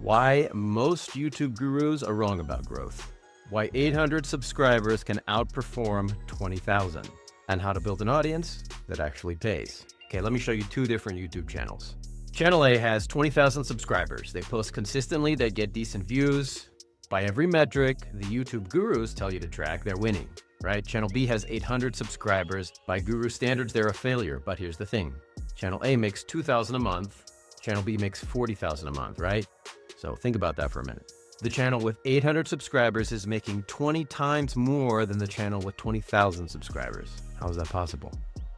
Why most YouTube gurus are wrong about growth. Why 800 subscribers can outperform 20,000. And how to build an audience that actually pays. Okay, let me show you two different YouTube channels. Channel A has 20,000 subscribers. They post consistently, they get decent views. By every metric the YouTube gurus tell you to track, they're winning, right? Channel B has 800 subscribers. By guru standards, they're a failure. But here's the thing. Channel A makes 2,000 a month. Channel B makes 40,000 a month, right? So think about that for a minute. The channel with 800 subscribers is making 20 times more than the channel with 20,000 subscribers. How is that possible?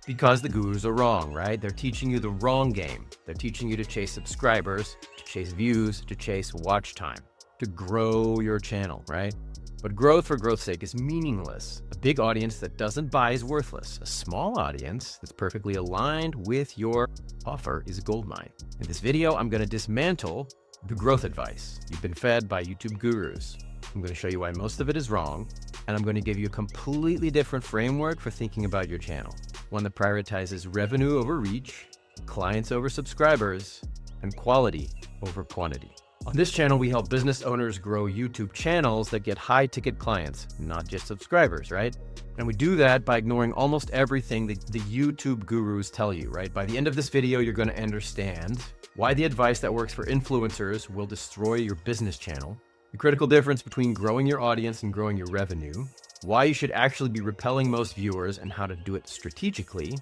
Because the gurus are wrong, right? They're teaching you the wrong game. They're teaching you to chase subscribers, to chase views, to chase watch time, to grow your channel, right? But growth for growth's sake is meaningless. A big audience that doesn't buy is worthless. A small audience that's perfectly aligned with your offer is a goldmine. In this video, I'm going to dismantle the growth advice you've been fed by YouTube gurus. I'm going to show you why most of it is wrong, and I'm going to give you a completely different framework for thinking about your channel. One that prioritizes revenue over reach, clients over subscribers, and quality over quantity. On this channel, we help business owners grow YouTube channels that get high-ticket clients, not just subscribers, right? And we do that by ignoring almost everything that the YouTube gurus tell you, right? By the end of this video, you're going to understand why the advice that works for influencers will destroy your business channel, the critical difference between growing your audience and growing your revenue, why you should actually be repelling most viewers and how to do it strategically,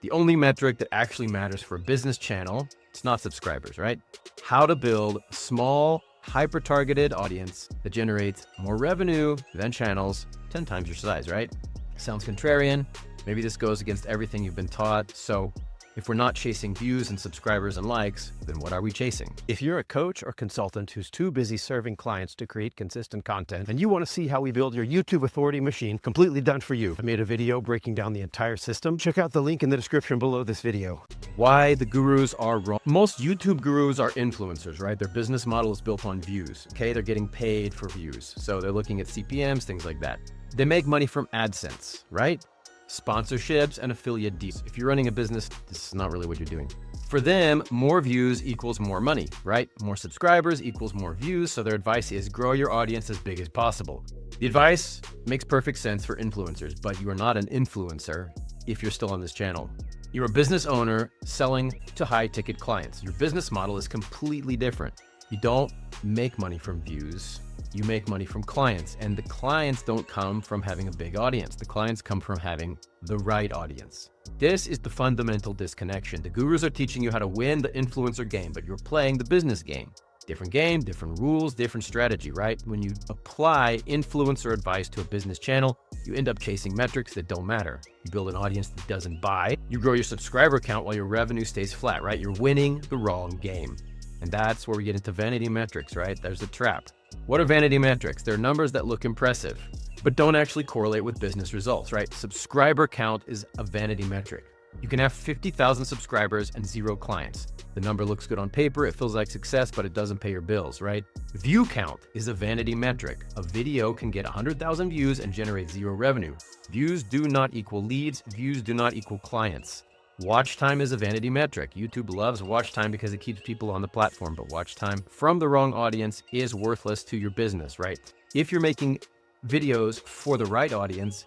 the only metric that actually matters for a business channel, it's not subscribers, right? How to build a small, hyper-targeted audience that generates more revenue than channels 10 times your size, right? Sounds contrarian. Maybe this goes against everything you've been taught. So if we're not chasing views and subscribers and likes, then what are we chasing? If you're a coach or consultant who's too busy serving clients to create consistent content, and you want to see how we build your YouTube authority machine completely done for you, I made a video breaking down the entire system. Check out the link in the description below this video. Why the gurus are wrong. Most YouTube gurus are influencers, right? Their business model is built on views, okay? They're getting paid for views. So they're looking at CPMs, things like that. They make money from AdSense, right? Sponsorships and affiliate deals. If you're running a business, this is not really what you're doing. For them, more views equals more money, right? More subscribers equals more views. So their advice is grow your audience as big as possible. The advice makes perfect sense for influencers, but you are not an influencer if you're still on this channel. You're a business owner selling to high-ticket clients. Your business model is completely different. You don't make money from views. You make money from clients, and the clients don't come from having a big audience. The clients come from having the right audience. This is the fundamental disconnection. The gurus are teaching you how to win the influencer game, but you're playing the business game. Different game, different rules, different strategy, right? When you apply influencer advice to a business channel, you end up chasing metrics that don't matter. You build an audience that doesn't buy. You grow your subscriber count while your revenue stays flat, right? You're winning the wrong game. And that's where we get into vanity metrics, right? There's a trap. What are vanity metrics? They're numbers that look impressive, but don't actually correlate with business results, right? Subscriber count is a vanity metric. You can have 50,000 subscribers and 0 clients. The number looks good on paper, it feels like success, but it doesn't pay your bills, right? View count is a vanity metric. A video can get 100,000 views and generate 0 revenue. Views do not equal leads, views do not equal clients. Watch time is a vanity metric. YouTube loves watch time because it keeps people on the platform, but watch time from the wrong audience is worthless to your business, right? If you're making videos for the right audience,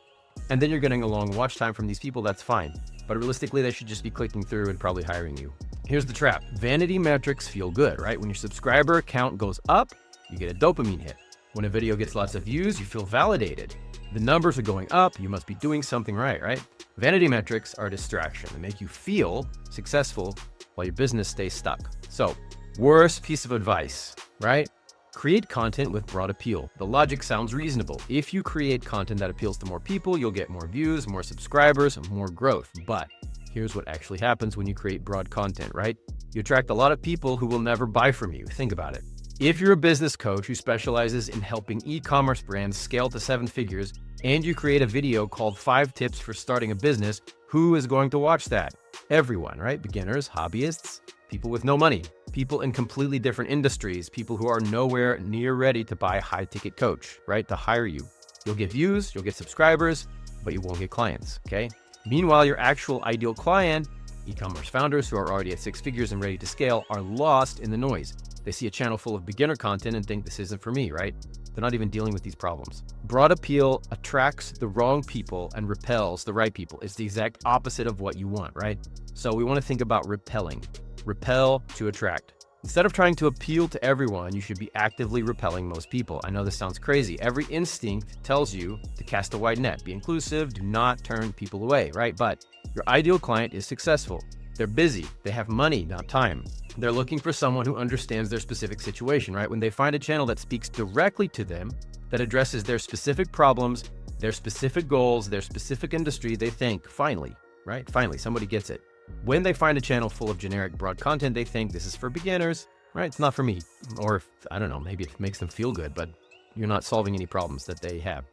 and then you're getting a long watch time from these people, that's fine. But realistically, they should just be clicking through and probably hiring you. Here's the trap. Vanity metrics feel good, right? When your subscriber count goes up, you get a dopamine hit. When a video gets lots of views, you feel validated. The numbers are going up, you must be doing something right? Vanity metrics are a distraction. They make you feel successful while your business stays stuck. So, worst piece of advice, right? Create content with broad appeal. The logic sounds reasonable. If you create content that appeals to more people, you'll get more views, more subscribers, more growth. But here's what actually happens when you create broad content, right? You attract a lot of people who will never buy from you. Think about it. If you're a business coach who specializes in helping e-commerce brands scale to 7 figures, and you create a video called 5 tips for starting a business, who is going to watch that? Everyone, right? Beginners, hobbyists, people with no money, people in completely different industries, people who are nowhere near ready to buy a high-ticket coach, right? To hire you. You'll get views, you'll get subscribers, but you won't get clients, okay? Meanwhile, your actual ideal client, e-commerce founders who are already at 6 figures and ready to scale, are lost in the noise. They see a channel full of beginner content and think this isn't for me, right? They're not even dealing with these problems. Broad appeal attracts the wrong people and repels the right people. It's the exact opposite of what you want, right? So we want to think about repelling. Repel to attract. Instead of trying to appeal to everyone, you should be actively repelling most people. I know this sounds crazy. Every instinct tells you to cast a wide net, be inclusive, do not turn people away, right? But your ideal client is successful. They're busy, they have money, not time. They're looking for someone who understands their specific situation, right? When they find a channel that speaks directly to them, that addresses their specific problems, their specific goals, their specific industry, they think, finally, right? Finally, somebody gets it. When they find a channel full of generic broad content, they think this is for beginners, right? It's not for me. Or, I don't know, maybe it makes them feel good, but you're not solving any problems that they have.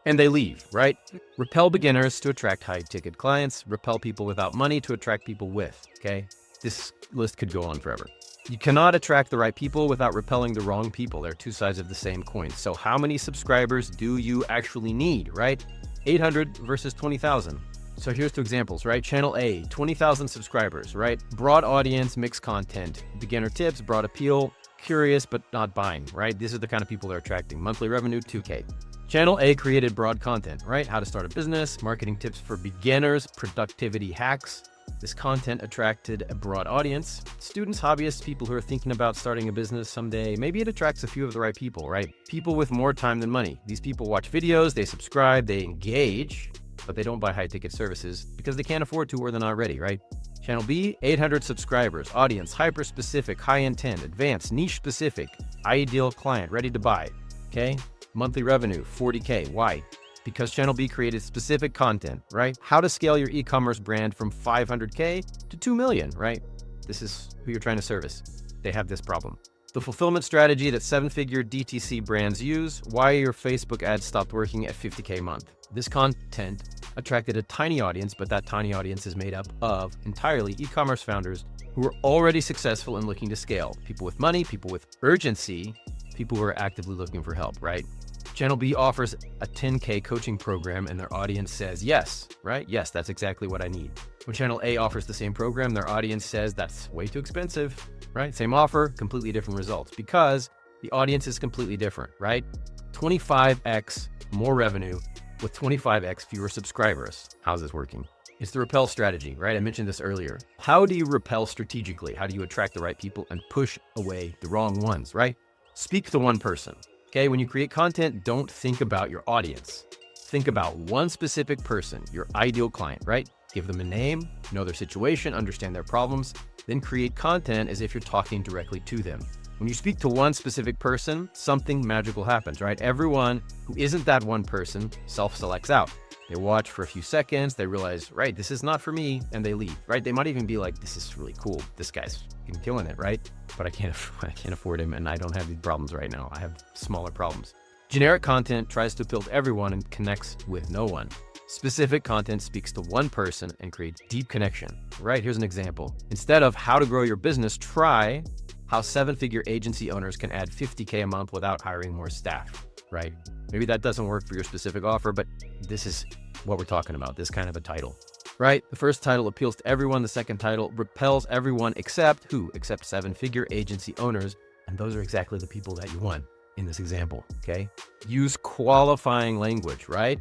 And they leave, right? Repel beginners to attract high-ticket clients, repel people without money to attract people with, okay? This list could go on forever. You cannot attract the right people without repelling the wrong people. They're two sides of the same coin. So how many subscribers do you actually need, right? 800 versus 20,000. So here's two examples, right? Channel A, 20,000 subscribers, right? Broad audience, mixed content, beginner tips, broad appeal, curious but not buying, right? These are the kind of people they're attracting. Monthly revenue, 2K. Channel A created broad content, right? How to start a business, marketing tips for beginners, productivity hacks. This content attracted a broad audience. Students, hobbyists, people who are thinking about starting a business someday. Maybe it attracts a few of the right people, right? People with more time than money. These people watch videos, they subscribe, they engage, but they don't buy high-ticket services because they can't afford to or they're not ready, right? Channel B, 800 subscribers, audience, hyper-specific, high-intent, advanced, niche-specific, ideal client, ready to buy, okay? Monthly revenue, 40K. Why? Because Channel B created specific content, right? How to scale your e-commerce brand from 500K to 2 million, right? This is who you're trying to service. They have this problem. The fulfillment strategy that 7-figure DTC brands use, why your Facebook ads stopped working at 50K a month. This content attracted a tiny audience, but that tiny audience is made up of entirely e-commerce founders who are already successful and looking to scale. People with money, people with urgency, people who are actively looking for help, right? Channel B offers a 10K coaching program and their audience says, yes, right? Yes, that's exactly what I need. When Channel A offers the same program, their audience says that's way too expensive, right? Same offer, completely different results because the audience is completely different, right? 25x more revenue with 25x fewer subscribers. How's this working? It's the repel strategy, right? I mentioned this earlier. How do you repel strategically? How do you attract the right people and push away the wrong ones, right? Speak to one person. Okay, when you create content, don't think about your audience. Think about one specific person, your ideal client, right? Give them a name, know their situation, understand their problems, then create content as if you're talking directly to them. When you speak to one specific person, something magical happens, right? Everyone who isn't that one person self-selects out. They watch for a few seconds, they realize, right, this is not for me, and they leave, right? They might even be like, this is really cool. This guy's killing it, right? But I can't afford him, and I don't have these problems right now. I have smaller problems. Generic content tries to appeal to everyone and connects with no one. Specific content speaks to one person and creates deep connection, right? Here's an example. Instead of how to grow your business, try how 7-figure agency owners can add 50K a month without hiring more staff, right? Maybe that doesn't work for your specific offer, but this is what we're talking about, this kind of a title, right? The first title appeals to everyone. The second title repels everyone except who? Except 7-figure agency owners. And those are exactly the people that you want in this example, okay? Use qualifying language, right?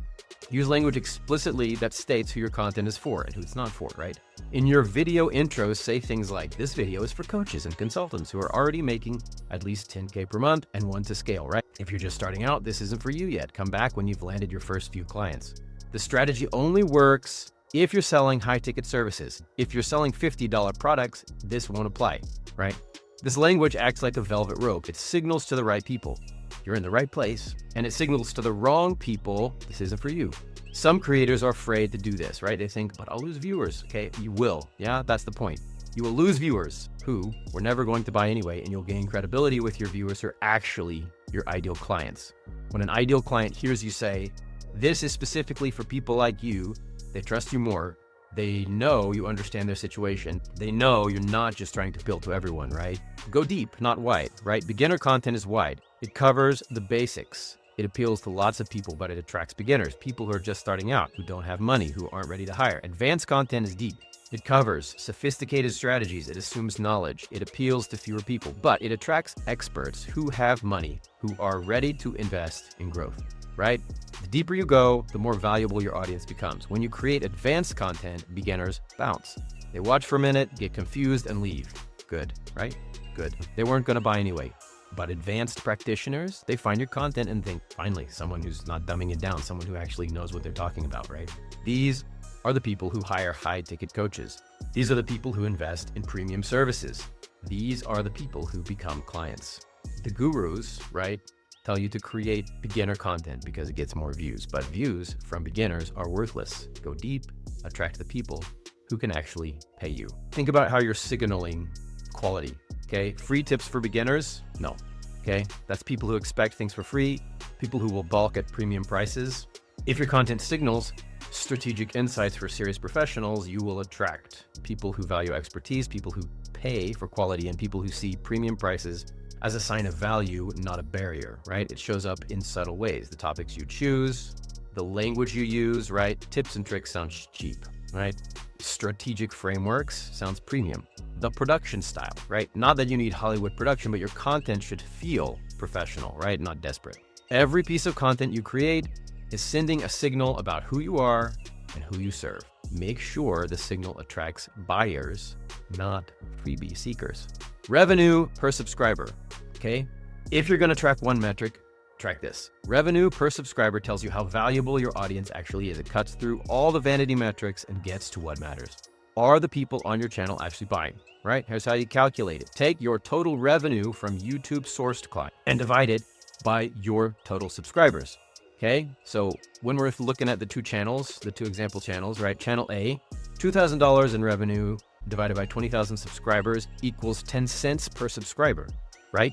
Use language explicitly that states who your content is for and who it's not for, right? In your video intros, say things like, this video is for coaches and consultants who are already making at least 10K per month and want to scale, right? If you're just starting out, this isn't for you yet. Come back when you've landed your first few clients. The strategy only works if you're selling high-ticket services. If you're selling $50 products, this won't apply, right? This language acts like a velvet rope. It signals to the right people, you're in the right place, and it signals to the wrong people, this isn't for you. Some creators are afraid to do this, right? They think, but I'll lose viewers. Okay, you will. Yeah, that's the point. You will lose viewers who were never going to buy anyway, and you'll gain credibility with your viewers who are actually your ideal clients. When an ideal client hears you say, this is specifically for people like you, they trust you more. They know you understand their situation. They know you're not just trying to appeal to everyone, right? Go deep, not wide, right? Beginner content is wide. It covers the basics. It appeals to lots of people, but it attracts beginners, people who are just starting out, who don't have money, who aren't ready to hire. Advanced content is deep. It covers sophisticated strategies. It assumes knowledge. It appeals to fewer people, but it attracts experts who have money, who are ready to invest in growth, right? The deeper you go, the more valuable your audience becomes. When you create advanced content, beginners bounce. They watch for a minute, get confused, and leave. Good, right? Good. They weren't going to buy anyway. But advanced practitioners, they find your content and think, finally, someone who's not dumbing it down, someone who actually knows what they're talking about, right? These are the people who hire high-ticket coaches. These are the people who invest in premium services. These are the people who become clients. The gurus, right, tell you to create beginner content because it gets more views, but views from beginners are worthless. Go deep, attract the people who can actually pay you. Think about how you're signaling quality. Okay, free tips for beginners? No. Okay, that's people who expect things for free, people who will balk at premium prices. If your content signals strategic insights for serious professionals, you will attract people who value expertise, people who pay for quality, and people who see premium prices as a sign of value, not a barrier, right? It shows up in subtle ways. The topics you choose, the language you use, right? Tips and tricks sound cheap, right? Strategic frameworks sounds premium. The production style, right? Not that you need Hollywood production, but your content should feel professional, right? Not desperate. Every piece of content you create is sending a signal about who you are and who you serve. Make sure the signal attracts buyers, not freebie seekers. Revenue per subscriber, okay? If you're gonna track one metric, track this. Revenue per subscriber tells you how valuable your audience actually is. It cuts through all the vanity metrics and gets to what matters. Are the people on your channel actually buying, right? Here's how you calculate it. Take your total revenue from YouTube sourced clients and divide it by your total subscribers, okay? So when we're looking at the two channels, the two example channels, right? Channel A, $2,000 in revenue divided by 20,000 subscribers equals 10 cents per subscriber, right?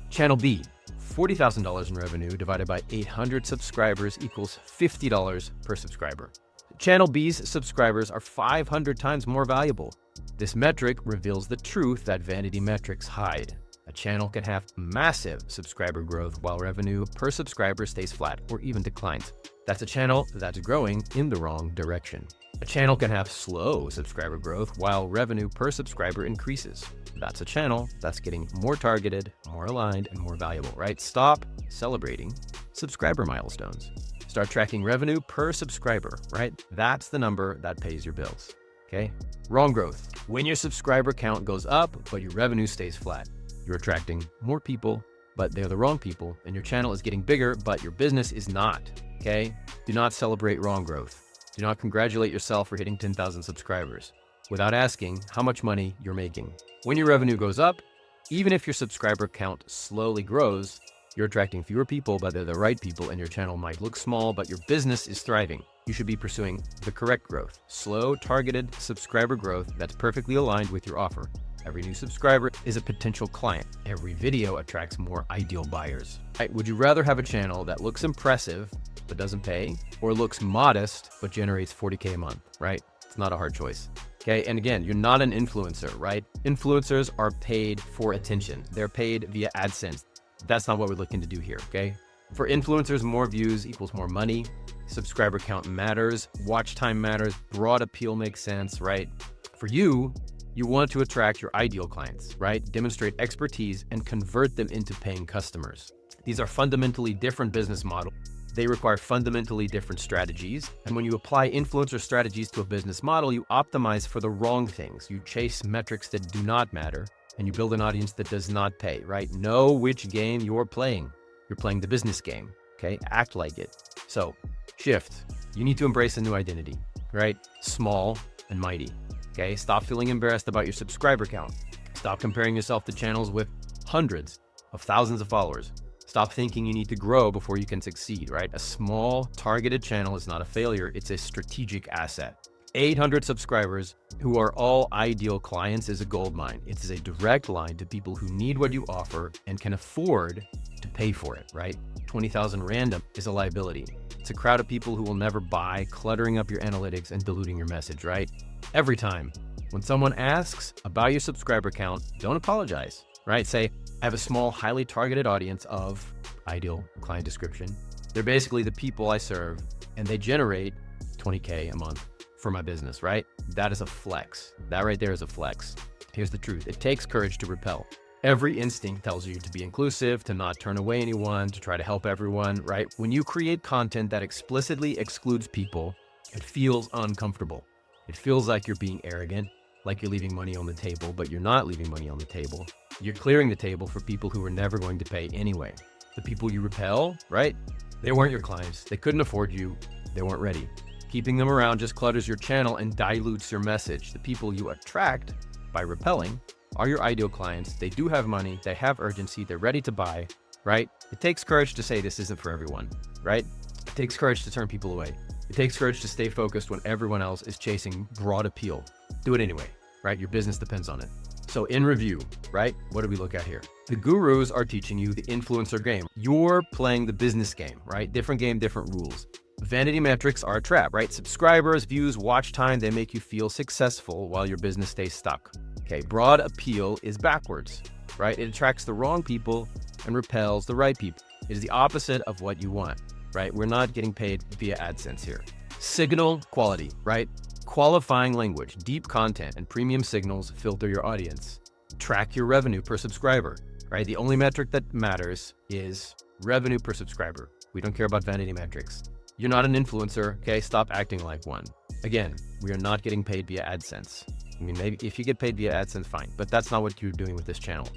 Channel B, $40,000 in revenue divided by 800 subscribers equals $50 per subscriber. Channel B's subscribers are 500 times more valuable. This metric reveals the truth that vanity metrics hide. A channel can have massive subscriber growth while revenue per subscriber stays flat or even declines. That's a channel that's growing in the wrong direction. A channel can have slow subscriber growth while revenue per subscriber increases. That's a channel that's getting more targeted, more aligned, and more valuable, right? Stop celebrating subscriber milestones. Start tracking revenue per subscriber, right? That's the number that pays your bills, okay? Wrong growth. When your subscriber count goes up, but your revenue stays flat, you're attracting more people, but they're the wrong people, and your channel is getting bigger, but your business is not, okay? Do not celebrate wrong growth. Do not congratulate yourself for hitting 10,000 subscribers without asking how much money you're making. When your revenue goes up, even if your subscriber count slowly grows, you're attracting fewer people, but they're the right people, and your channel might look small, but your business is thriving. You should be pursuing the correct growth. Slow, targeted subscriber growth that's perfectly aligned with your offer. Every new subscriber is a potential client. Every video attracts more ideal buyers. Right? Would you rather have a channel that looks impressive but doesn't pay, or looks modest but generates 40K a month, right? It's not a hard choice. Okay, and again, you're not an influencer, right? Influencers are paid for attention. They're paid via AdSense. That's not what we're looking to do here, okay? For influencers, more views equals more money. Subscriber count matters. Watch time matters. Broad appeal makes sense, right? For you, you want to attract your ideal clients, right? Demonstrate expertise and convert them into paying customers. These are fundamentally different business models. They require fundamentally different strategies. And when you apply influencer strategies to a business model, you optimize for the wrong things. You chase metrics that do not matter, and you build an audience that does not pay, right? Know which game you're playing. You're playing the business game, okay? Act like it. So, shift. You need to embrace a new identity, right? Small and mighty, okay? Stop feeling embarrassed about your subscriber count. Stop comparing yourself to channels with hundreds of thousands of followers. Stop thinking you need to grow before you can succeed, right? A small, targeted channel is not a failure. It's a strategic asset. 800 subscribers who are all ideal clients is a gold mine. It is a direct line to people who need what you offer and can afford to pay for it, right? 20,000 random is a liability. It's a crowd of people who will never buy, cluttering up your analytics and diluting your message, right? Every time when someone asks about your subscriber count, don't apologize, right? Say, I have a small, highly targeted audience of ideal client description. They're basically the people I serve, and they generate 20K a month for my business, right? That is a flex. That right there is a flex. Here's the truth. It takes courage to repel. Every instinct tells you to be inclusive, to not turn away anyone, to try to help everyone, right? When you create content that explicitly excludes people, it feels uncomfortable. It feels like you're being arrogant, like you're leaving money on the table, but you're not leaving money on the table. You're clearing the table for people who are never going to pay anyway. The people you repel, right? They weren't your clients. They couldn't afford you. They weren't ready. Keeping them around just clutters your channel and dilutes your message. The people you attract by repelling are your ideal clients. They do have money. They have urgency. They're ready to buy, right? It takes courage to say this isn't for everyone, right? It takes courage to turn people away. It takes courage to stay focused when everyone else is chasing broad appeal. Do it anyway, right? Your business depends on it. So in review, right? What do we look at here? The gurus are teaching you the influencer game. You're playing the business game, right? Different game, different rules. Vanity metrics are a trap, right? Subscribers, views, watch time, they make you feel successful while your business stays stuck. Okay, broad appeal is backwards, right? It attracts the wrong people and repels the right people. It is the opposite of what you want, right? We're not getting paid via AdSense here. Signal quality, right? Qualifying language, deep content, and premium signals filter your audience. Track your revenue per subscriber, right? The only metric that matters is revenue per subscriber. We don't care about vanity metrics. You're not an influencer, okay? Stop acting like one. Again, we are not getting paid via AdSense. I mean, maybe if you get paid via AdSense, fine, but that's not what you're doing with this channel.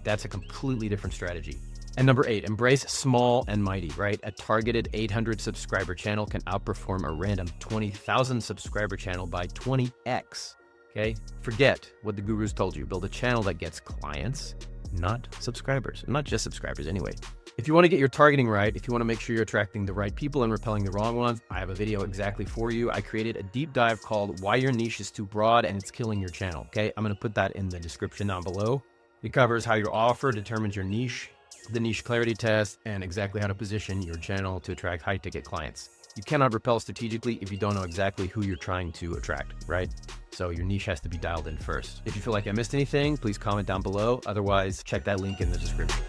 That's a completely different strategy. And number 8, embrace small and mighty, right? A targeted 800 subscriber channel can outperform a random 20,000 subscriber channel by 20x, okay? Forget what the gurus told you. Build a channel that gets clients, not subscribers, not just subscribers anyway. If you want to get your targeting right, if you want to make sure you're attracting the right people and repelling the wrong ones, I have a video exactly for you. I created a deep dive called Why Your Niche is Too Broad and It's Killing Your Channel, okay? I'm going to put that in the description down below. It covers how your offer determines your niche, the niche clarity test, and exactly how to position your channel to attract high-ticket clients. You cannot repel strategically if you don't know exactly who you're trying to attract, right? So your niche has to be dialed in first. If you feel like I missed anything, please comment down below. Otherwise, check that link in the description.